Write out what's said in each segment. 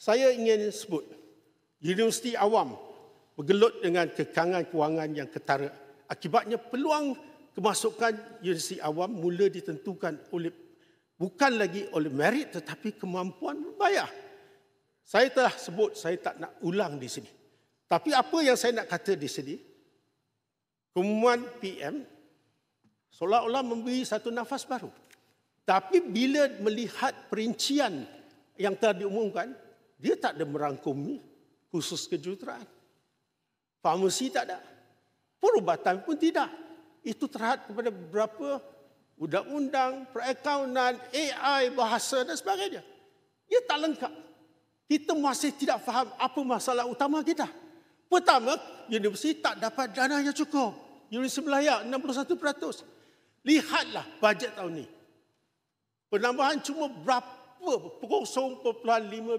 Saya ingin sebut, universiti awam bergelut dengan kekangan kewangan yang ketara. Akibatnya peluang kemasukan universiti awam mula ditentukan bukan lagi oleh merit tetapi kemampuan membayar. Saya telah sebut, saya tak nak ulang di sini. Tapi apa yang saya nak kata di sini, pengumuman PM seolah-olah memberi satu nafas baru. Tapi bila melihat perincian yang telah diumumkan, dia tak ada merangkumi khusus kejuruteraan. Farmasi tak ada. Perubatan pun tidak. Itu terhad kepada beberapa undang-undang, perakaunan, AI, bahasa dan sebagainya. Ia tak lengkap. Kita masih tidak faham apa masalah utama kita. Pertama, universiti tak dapat dana yang cukup. Universiti Melayu 61%. Lihatlah bajet tahun ini. Penambahan cuma berapa? 0.5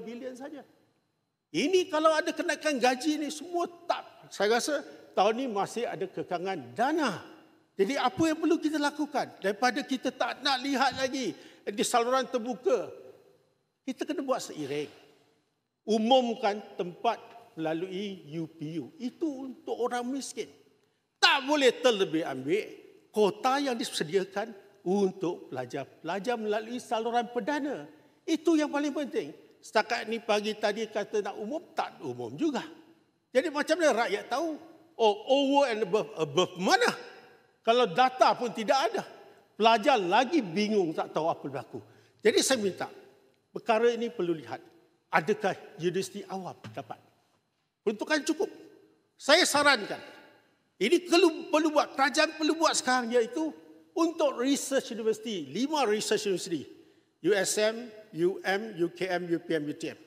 bilion saja. Ini kalau ada kenaikan gaji ini semua tak. Saya rasa tahun ini masih ada kekangan dana. Jadi apa yang perlu kita lakukan? Daripada kita tak nak lihat lagi di saluran terbuka, kita kena buat seiring. Umumkan tempat melalui UPU. Itu untuk orang miskin. Tak boleh terlebih ambil kota yang disediakan untuk pelajar melalui saluran perdana. Itu yang paling penting. Setakat ni pagi tadi kata nak umum, tak umum juga. Jadi macam mana rakyat tahu? Over and above mana? Kalau data pun tidak ada. Pelajar lagi bingung, tak tahu apa berlaku. Jadi saya minta, perkara ini perlu lihat. Adakah universiti awam dapat? Peruntukan cukup. Saya sarankan, ini perlu buat, kerajaan perlu buat sekarang, iaitu untuk research university, 5 research university. USM, UKM, UPM, UTM.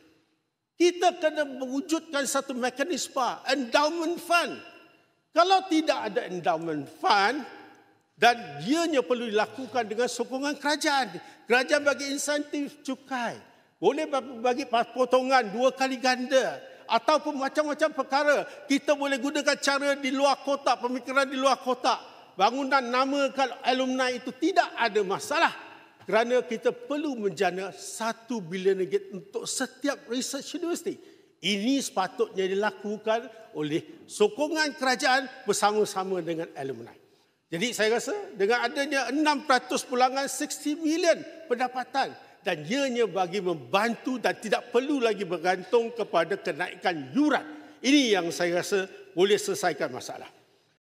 Kita kena mewujudkan satu mekanisme endowment fund. Kalau tidak ada endowment fund dan ianya perlu dilakukan dengan sokongan kerajaan. Kerajaan bagi insentif cukai. Boleh bagi potongan 2 kali ganda. Ataupun macam-macam perkara. Kita boleh gunakan cara di luar kotak, pemikiran di luar kotak. Bangunan namakan alumni itu tidak ada masalah. Kerana kita perlu menjana 1 bilion ringgit untuk setiap research university. Ini sepatutnya dilakukan oleh sokongan kerajaan bersama-sama dengan alumni. Jadi saya rasa dengan adanya 6% pulangan 60 million pendapatan dan ianya bagi membantu dan tidak perlu lagi bergantung kepada kenaikan yuran. Ini yang saya rasa boleh selesaikan masalah.